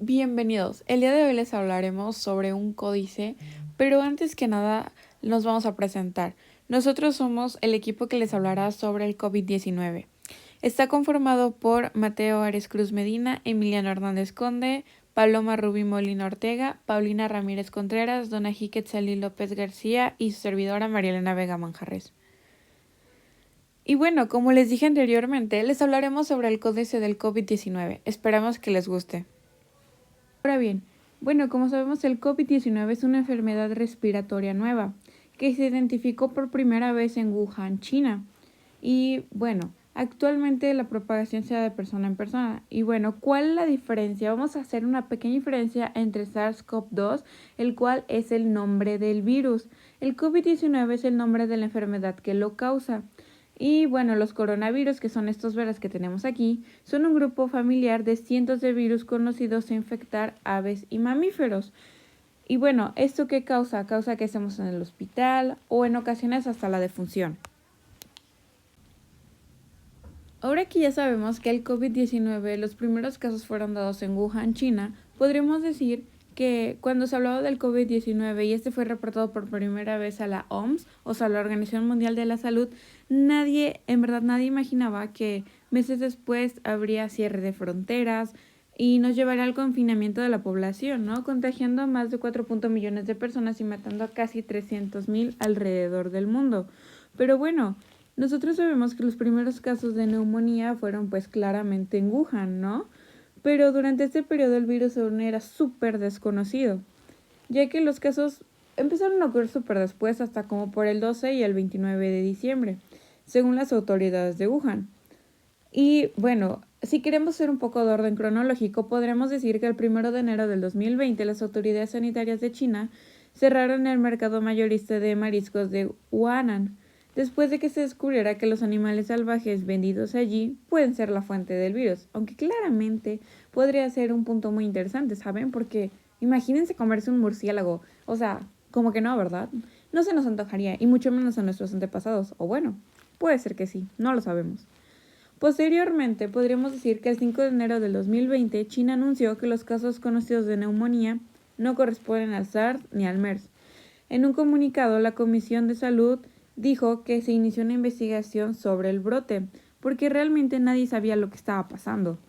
Bienvenidos. El día de hoy les hablaremos sobre un códice, pero antes que nada nos vamos a presentar. Nosotros somos el equipo que les hablará sobre el COVID-19. Está conformado por Mateo Ares Cruz Medina, Emiliano Hernández Conde, Paloma Rubí Molina Ortega, Paulina Ramírez Contreras, Donají Quetzalí López García y su servidora María Elena Vega Manjarres. Y bueno, como les dije anteriormente, les hablaremos sobre el códice del COVID-19. Esperamos que les guste. Ahora bien, como sabemos, el COVID-19 es una enfermedad respiratoria nueva que se identificó por primera vez en Wuhan, China. Y actualmente la propagación se da de persona en persona. Y ¿cuál es la diferencia? Vamos a hacer una pequeña diferencia entre SARS-CoV-2, el cual es el nombre del virus. El COVID-19 es el nombre de la enfermedad que lo causa. Y los coronavirus, que son estos verdes que tenemos aquí, son un grupo familiar de cientos de virus conocidos a infectar aves y mamíferos. Y ¿esto qué causa? Causa que estemos en el hospital o en ocasiones hasta la defunción. Ahora que ya sabemos que el COVID-19, los primeros casos fueron dados en Wuhan, China, podríamos decir que cuando se hablaba del COVID-19 y este fue reportado por primera vez a la OMS, o sea, la Organización Mundial de la Salud, nadie imaginaba que meses después habría cierre de fronteras y nos llevaría al confinamiento de la población, ¿no? Contagiando a más de 4 millones de personas y matando a casi 300,000 alrededor del mundo. Pero nosotros sabemos que los primeros casos de neumonía fueron pues claramente en Wuhan, ¿no? Pero durante este periodo el virus aún era súper desconocido, ya que los casos empezaron a ocurrir súper después, hasta como por el 12 y el 29 de diciembre, según las autoridades de Wuhan. Y si queremos hacer un poco de orden cronológico, podremos decir que el 1 de enero del 2020 las autoridades sanitarias de China cerraron el mercado mayorista de mariscos de Huanan, después de que se descubriera que los animales salvajes vendidos allí pueden ser la fuente del virus, aunque claramente podría ser un punto muy interesante, ¿saben? Porque imagínense comerse un murciélago, o sea, como que no, ¿verdad? No se nos antojaría, y mucho menos a nuestros antepasados, o puede ser que sí, no lo sabemos. Posteriormente, podríamos decir que el 5 de enero del 2020, China anunció que los casos conocidos de neumonía no corresponden al SARS ni al MERS. En un comunicado, la Comisión de Salud dijo que se inició una investigación sobre el brote, porque realmente nadie sabía lo que estaba pasando,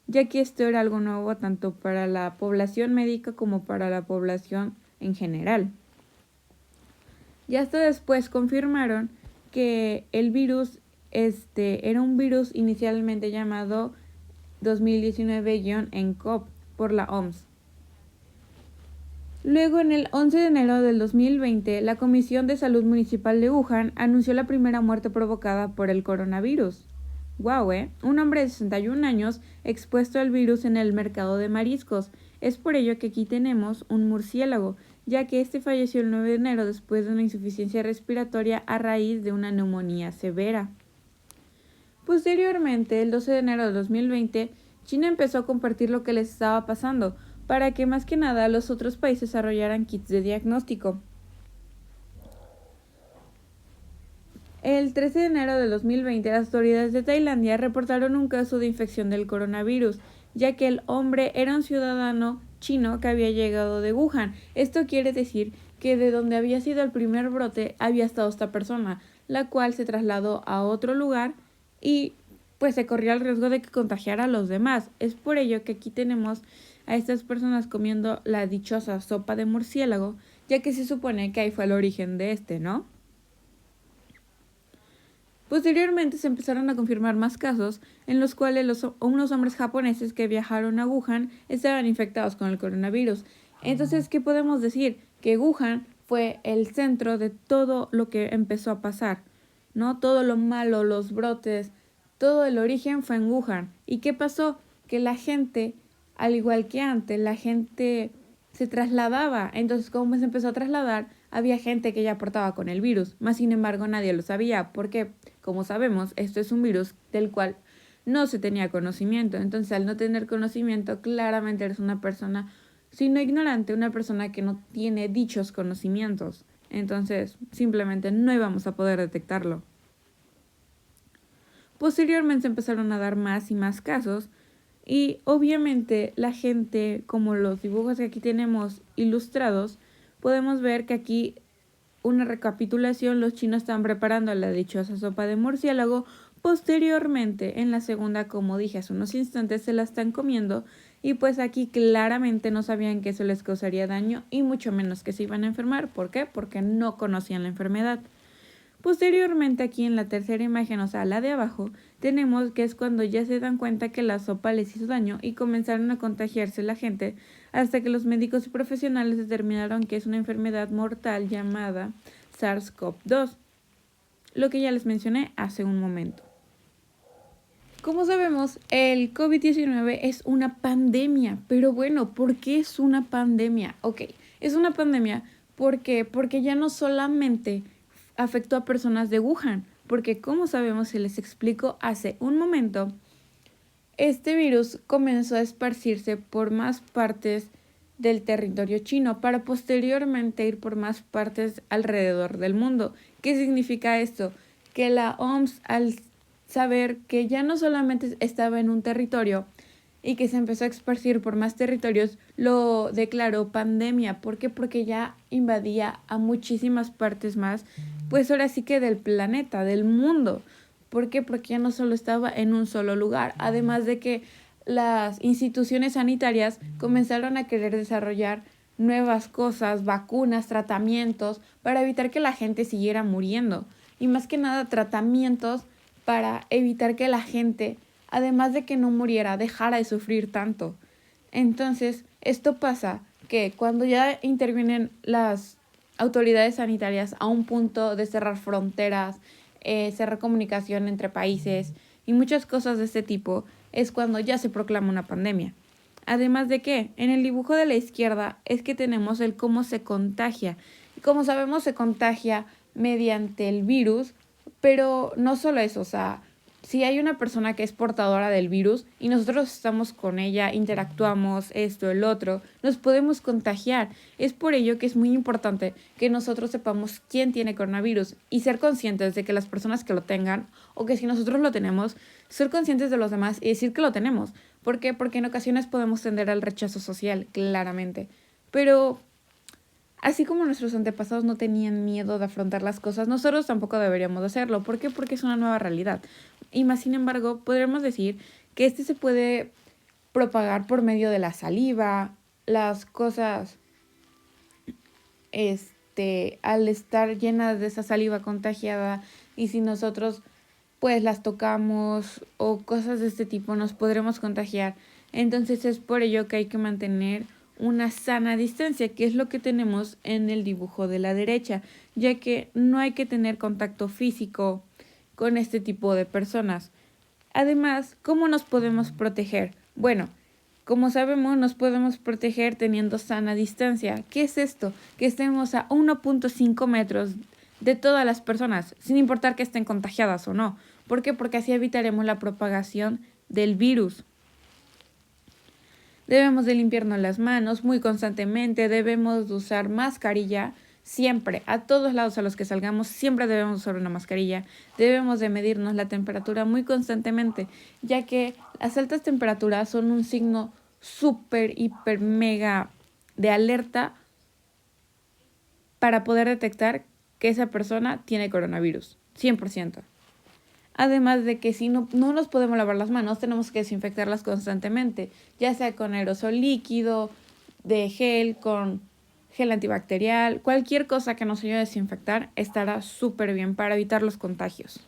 ya que esto era algo nuevo tanto para la población médica como para la población en general. Y hasta después confirmaron que el virus era un virus inicialmente llamado 2019-nCoV por la OMS. Luego, en el 11 de enero del 2020, la Comisión de Salud Municipal de Wuhan anunció la primera muerte provocada por el coronavirus. ¡Guau, Un hombre de 61 años expuesto al virus en el mercado de mariscos. Es por ello que aquí tenemos un murciélago, ya que este falleció el 9 de enero después de una insuficiencia respiratoria a raíz de una neumonía severa. Posteriormente, el 12 de enero de 2020, China empezó a compartir lo que les estaba pasando, para que más que nada los otros países desarrollaran kits de diagnóstico. El 13 de enero de 2020, las autoridades de Tailandia reportaron un caso de infección del coronavirus, ya que el hombre era un ciudadano chino que había llegado de Wuhan. Esto quiere decir que de donde había sido el primer brote había estado esta persona, la cual se trasladó a otro lugar y pues se corría el riesgo de que contagiara a los demás. Es por ello que aquí tenemos a estas personas comiendo la dichosa sopa de murciélago, ya que se supone que ahí fue el origen de ¿no? Posteriormente se empezaron a confirmar más casos en los cuales unos hombres japoneses que viajaron a Wuhan estaban infectados con el coronavirus. Entonces, ¿qué podemos decir? Que Wuhan fue el centro de todo lo que empezó a pasar, ¿no? Todo lo malo, los brotes, todo el origen fue en Wuhan. ¿Y qué pasó? Que la gente, al igual que antes, la gente se trasladaba. Entonces, como se empezó a trasladar, había gente que ya portaba con el virus, mas sin embargo nadie lo sabía, porque, como sabemos, esto es un virus del cual no se tenía conocimiento. Entonces, al no tener conocimiento, claramente eres una persona, si no ignorante, una persona que no tiene dichos conocimientos. Entonces, simplemente no íbamos a poder detectarlo. Posteriormente empezaron a dar más y más casos, Y obviamente la gente, como los dibujos que aquí tenemos ilustrados, podemos ver que aquí una recapitulación, los chinos están preparando la dichosa sopa de murciélago. Posteriormente, en la segunda, como dije hace unos instantes, se la están comiendo y pues aquí claramente no sabían que eso les causaría daño y mucho menos que se iban a enfermar. ¿Por qué? Porque no conocían la enfermedad. Posteriormente, aquí en la tercera imagen, o sea, la de abajo, tenemos que es cuando ya se dan cuenta que la sopa les hizo daño y comenzaron a contagiarse la gente hasta que los médicos y profesionales determinaron que es una enfermedad mortal llamada SARS-CoV-2, lo que ya les mencioné hace un momento. Como sabemos, el COVID-19 es una pandemia, pero bueno, ¿por qué es una pandemia? Ok, es una pandemia porque ya no solamente afectó a personas de Wuhan, porque como sabemos, se les explicó hace un momento, este virus comenzó a esparcirse por más partes del territorio chino para posteriormente ir por más partes alrededor del mundo. ¿Qué significa esto? Que la OMS, al saber que ya no solamente estaba en un territorio y que se empezó a esparcir por más territorios, lo declaró pandemia. ¿Por qué? Porque ya invadía a muchísimas partes más, pues ahora sí que del planeta, del mundo. ¿Por qué? Porque ya no solo estaba en un solo lugar. Además de que las instituciones sanitarias comenzaron a querer desarrollar nuevas cosas, vacunas, tratamientos, para evitar que la gente siguiera muriendo. Y más que nada tratamientos para evitar que la gente, además de que no muriera, dejara de sufrir tanto. Entonces, esto pasa que cuando ya intervienen las autoridades sanitarias a un punto de cerrar fronteras, cerrar comunicación entre países y muchas cosas de este tipo, es cuando ya se proclama una pandemia. Además de que en el dibujo de la izquierda es que tenemos el cómo se contagia. Y como sabemos, se contagia mediante el virus, pero no solo eso, o sea, si hay una persona que es portadora del virus y nosotros estamos con ella, interactuamos, esto, el otro, nos podemos contagiar. Es por ello que es muy importante que nosotros sepamos quién tiene coronavirus y ser conscientes de que las personas que lo tengan o que si nosotros lo tenemos, ser conscientes de los demás y decir que lo tenemos. ¿Por qué? Porque en ocasiones podemos tender al rechazo social, claramente. Pero así como nuestros antepasados no tenían miedo de afrontar las cosas, nosotros tampoco deberíamos hacerlo. ¿Por qué? Porque es una nueva realidad. Y más sin embargo, podríamos decir que este se puede propagar por medio de la saliva, las cosas, al estar llenas de esa saliva contagiada y si nosotros pues las tocamos o cosas de este tipo nos podremos contagiar. Entonces es por ello que hay que mantener una sana distancia, que es lo que tenemos en el dibujo de la derecha, ya que no hay que tener contacto físico con este tipo de personas. Además, ¿cómo nos podemos proteger? Bueno, como sabemos, nos podemos proteger teniendo sana distancia. ¿Qué es esto? Que estemos a 1.5 metros de todas las personas, sin importar que estén contagiadas o no. ¿Por qué? Porque así evitaremos la propagación del virus. Debemos de limpiarnos las manos muy constantemente, debemos de usar mascarilla siempre, a todos lados a los que salgamos, siempre debemos usar una mascarilla. Debemos de medirnos la temperatura muy constantemente, ya que las altas temperaturas son un signo súper, hiper, mega de alerta para poder detectar que esa persona tiene coronavirus, 100%. Además de que si no nos podemos lavar las manos, tenemos que desinfectarlas constantemente, ya sea con aerosol líquido, de gel, con gel antibacterial, cualquier cosa que nos ayude a desinfectar estará súper bien para evitar los contagios.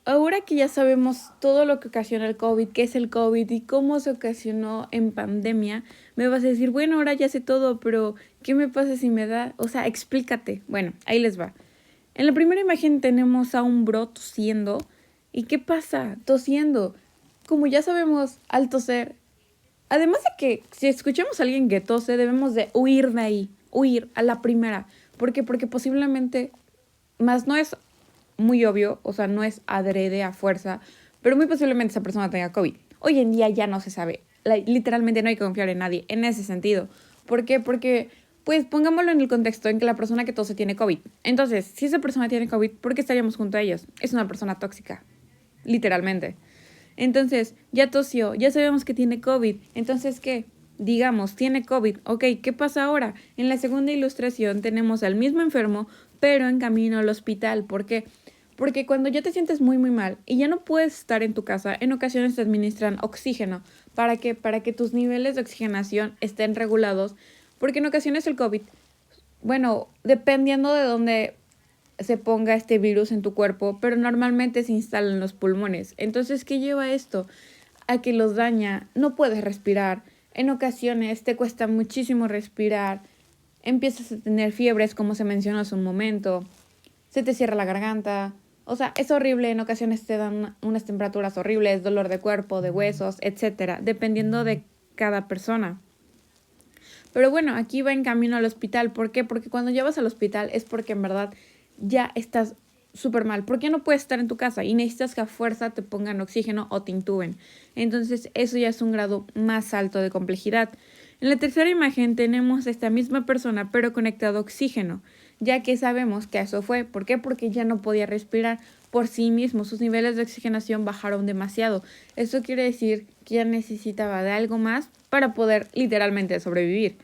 Ahora que ya sabemos todo lo que ocasiona el COVID, qué es el COVID y cómo se ocasionó en pandemia, me vas a decir, bueno, ahora ya sé todo, pero ¿qué me pasa si me da? O sea, explícate. Bueno, ahí les va. En la primera imagen tenemos a un bro tosiendo. ¿Y qué pasa? Tosiendo. Como ya sabemos, al toser, además de que si escuchamos a alguien que tose, debemos de huir de ahí, huir a la primera. ¿Por qué? Porque posiblemente, más no es muy obvio, o sea, no es adrede a fuerza, pero muy posiblemente esa persona tenga COVID. Hoy en día ya no se sabe. Literalmente no hay que confiar en nadie en ese sentido. ¿Por qué? Porque pues pongámoslo en el contexto en que la persona que tose tiene COVID. Entonces, si esa persona tiene COVID, ¿por qué estaríamos junto a ellos? Es una persona tóxica, literalmente. Entonces, ya tosió, ya sabemos que tiene COVID. Entonces, ¿qué? Digamos, tiene COVID. Ok, ¿qué pasa ahora? En la segunda ilustración tenemos al mismo enfermo, pero en camino al hospital. ¿Por qué? Porque cuando ya te sientes muy, muy mal y ya no puedes estar en tu casa, en ocasiones te administran oxígeno. ¿Para qué? Para que tus niveles de oxigenación estén regulados. Porque en ocasiones el COVID, bueno, dependiendo de dónde se ponga este virus en tu cuerpo, pero normalmente se instala en los pulmones. Entonces, ¿qué lleva esto? A que los daña, no puedes respirar. En ocasiones te cuesta muchísimo respirar, empiezas a tener fiebres, como se mencionó hace un momento, se te cierra la garganta. O sea, es horrible, en ocasiones te dan unas temperaturas horribles, dolor de cuerpo, de huesos, etcétera, dependiendo de cada persona. Pero bueno, aquí va en camino al hospital. ¿Por qué? Porque cuando llevas al hospital es porque en verdad ya estás súper mal. ¿Por qué no puedes estar en tu casa? Y necesitas que a fuerza te pongan oxígeno o te intuben. Entonces eso ya es un grado más alto de complejidad. En la tercera imagen tenemos a esta misma persona pero conectado a oxígeno, ya que sabemos que eso fue. ¿Por qué? Porque ya no podía respirar por sí mismo. Sus niveles de oxigenación bajaron demasiado. Eso quiere decir que ya necesitaba de algo más para poder literalmente sobrevivir.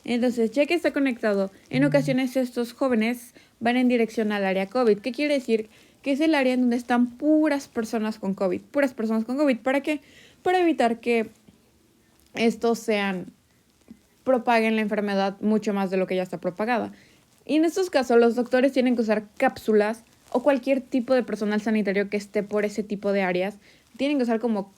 Entonces, ya que está conectado, en ocasiones estos jóvenes van en dirección al área COVID. ¿Qué quiere decir? Que es el área en donde están puras personas con COVID. Puras personas con COVID. ¿Para qué? Para evitar que estos propaguen la enfermedad mucho más de lo que ya está propagada. Y en estos casos, los doctores tienen que usar cápsulas o cualquier tipo de personal sanitario que esté por ese tipo de áreas. Tienen que usar como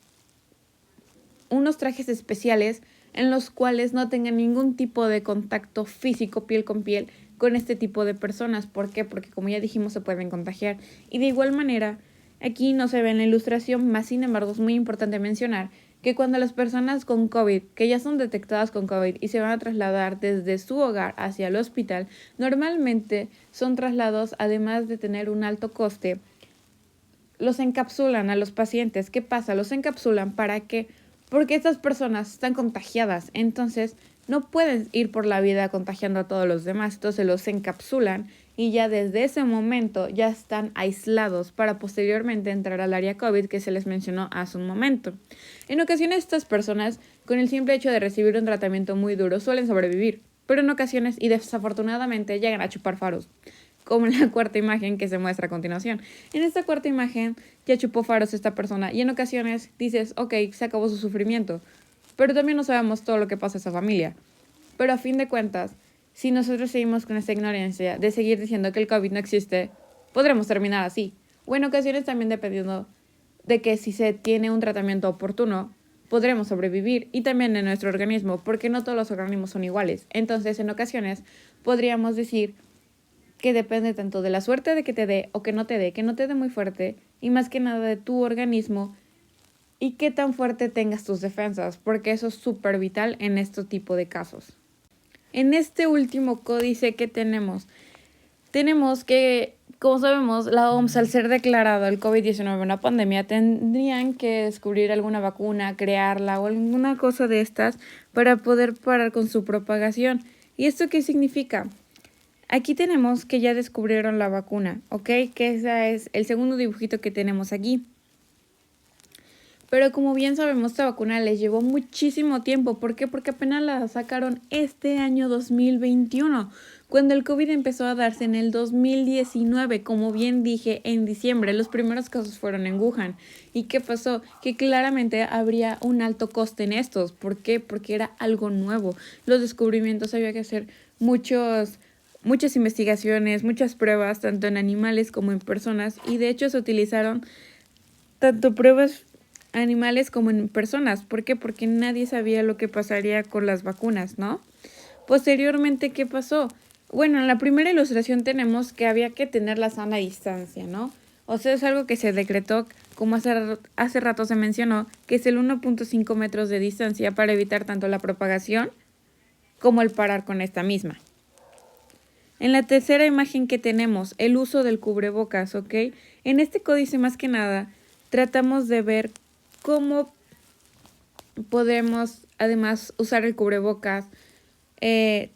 unos trajes especiales en los cuales no tengan ningún tipo de contacto físico piel con piel con este tipo de personas. ¿Por qué? Porque como ya dijimos se pueden contagiar. Y de igual manera, aquí no se ve en la ilustración, más sin embargo es muy importante mencionar que cuando las personas con COVID, que ya son detectadas con COVID y se van a trasladar desde su hogar hacia el hospital, normalmente son traslados, además de tener un alto coste, los encapsulan a los pacientes. ¿Qué pasa? Los encapsulan para que, porque estas personas están contagiadas, entonces no pueden ir por la vida contagiando a todos los demás, entonces los encapsulan y ya desde ese momento ya están aislados para posteriormente entrar al área COVID que se les mencionó hace un momento. En ocasiones estas personas, con el simple hecho de recibir un tratamiento muy duro, suelen sobrevivir, pero en ocasiones y desafortunadamente llegan a chupar faros, como en la cuarta imagen que se muestra a continuación. En esta cuarta imagen ya chupó faros esta persona y en ocasiones dices, ok, se acabó su sufrimiento, pero también no sabemos todo lo que pasa a esa familia. Pero a fin de cuentas, si nosotros seguimos con esta ignorancia de seguir diciendo que el COVID no existe, podremos terminar así. O en ocasiones también dependiendo de que si se tiene un tratamiento oportuno, podremos sobrevivir y también en nuestro organismo, porque no todos los organismos son iguales. Entonces, en ocasiones podríamos decir que depende tanto de la suerte de que te dé o que no te dé muy fuerte y más que nada de tu organismo y qué tan fuerte tengas tus defensas, porque eso es súper vital en este tipo de casos. En este último códice que tenemos que, como sabemos, la OMS al ser declarado el COVID-19 una pandemia, tendrían que descubrir alguna vacuna, crearla o alguna cosa de estas para poder parar con su propagación. ¿Y esto qué significa? Aquí tenemos que ya descubrieron la vacuna, ¿ok? Que ese es el segundo dibujito que tenemos aquí. Pero como bien sabemos, esta vacuna les llevó muchísimo tiempo. ¿Por qué? Porque apenas la sacaron este año 2021, cuando el COVID empezó a darse en el 2019, como bien dije, en diciembre. Los primeros casos fueron en Wuhan. ¿Y qué pasó? Que claramente habría un alto coste en estos. ¿Por qué? Porque era algo nuevo. Los descubrimientos había que hacer muchas investigaciones, muchas pruebas, tanto en animales como en personas. Y de hecho se utilizaron tanto pruebas animales como en personas. ¿Por qué? Porque nadie sabía lo que pasaría con las vacunas, ¿no? Posteriormente, ¿qué pasó? Bueno, en la primera ilustración tenemos que había que tener la sana distancia, ¿no? O sea, es algo que se decretó, como hace rato se mencionó, que es el 1.5 metros de distancia para evitar tanto la propagación como el parar con esta misma. En la tercera imagen que tenemos, el uso del cubrebocas, ¿ok? En este códice más que nada tratamos de ver cómo podemos además usar el cubrebocas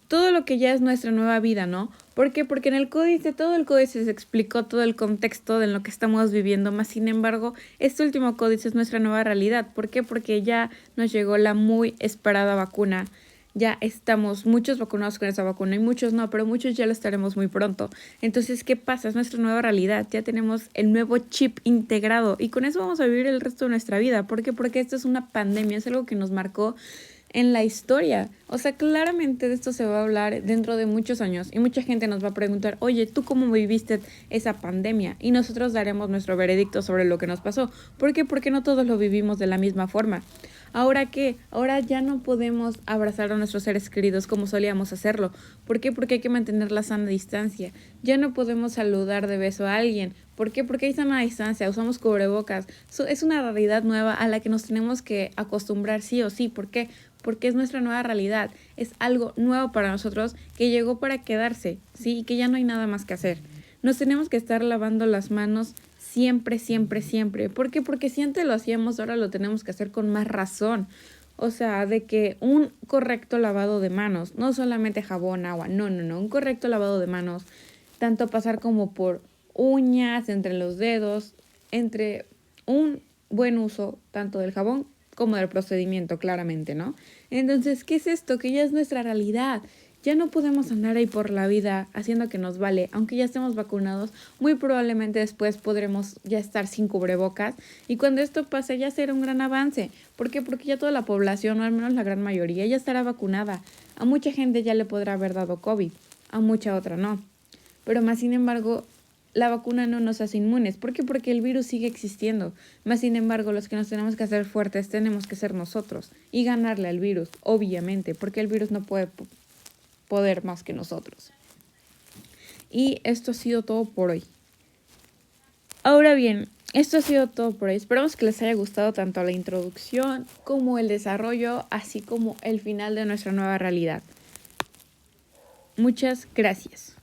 todo lo que ya es nuestra nueva vida, ¿no? ¿Por qué? Porque en el códice, todo el códice se explicó todo el contexto de lo que estamos viviendo, más sin embargo, este último códice es nuestra nueva realidad. ¿Por qué? Porque ya nos llegó la muy esperada vacuna. Ya estamos muchos vacunados con esa vacuna y muchos no, pero muchos ya lo estaremos muy pronto. Entonces, ¿qué pasa? Es nuestra nueva realidad. Ya tenemos el nuevo chip integrado y con eso vamos a vivir el resto de nuestra vida. ¿Por qué? Porque esto es una pandemia, es algo que nos marcó en la historia. O sea, claramente de esto se va a hablar dentro de muchos años y mucha gente nos va a preguntar, oye, ¿tú cómo viviste esa pandemia? Y nosotros daremos nuestro veredicto sobre lo que nos pasó. ¿Por qué? Porque no todos lo vivimos de la misma forma. ¿Ahora qué? Ahora ya no podemos abrazar a nuestros seres queridos como solíamos hacerlo. ¿Por qué? Porque hay que mantener la sana distancia. Ya no podemos saludar de beso a alguien. ¿Por qué? Porque hay sana distancia, usamos cubrebocas. Es una realidad nueva a la que nos tenemos que acostumbrar sí o sí. ¿Por qué? Porque es nuestra nueva realidad. Es algo nuevo para nosotros que llegó para quedarse, ¿sí? Y que ya no hay nada más que hacer. Nos tenemos que estar lavando las manos siempre, siempre, siempre. ¿Por qué? Porque si antes lo hacíamos, ahora lo tenemos que hacer con más razón. O sea, de que un correcto lavado de manos, no solamente jabón, agua, no, un correcto lavado de manos, tanto pasar como por uñas, entre los dedos, entre un buen uso tanto del jabón como del procedimiento, claramente, ¿no? Entonces, ¿qué es esto? Que ya es nuestra realidad. Ya no podemos andar ahí por la vida haciendo que nos vale, aunque ya estemos vacunados, muy probablemente después podremos ya estar sin cubrebocas y cuando esto pase ya será un gran avance. ¿Por qué? Porque ya toda la población, o al menos la gran mayoría, ya estará vacunada. A mucha gente ya le podrá haber dado COVID, a mucha otra no. Pero más sin embargo, la vacuna no nos hace inmunes. ¿Por qué? Porque el virus sigue existiendo. Más sin embargo, los que nos tenemos que hacer fuertes tenemos que ser nosotros y ganarle al virus, obviamente, porque el virus no puede poder más que nosotros. Y esto ha sido todo por hoy. Ahora bien, esto ha sido todo por hoy. Esperamos que les haya gustado tanto la introducción como el desarrollo, así como el final de nuestra nueva realidad. Muchas gracias.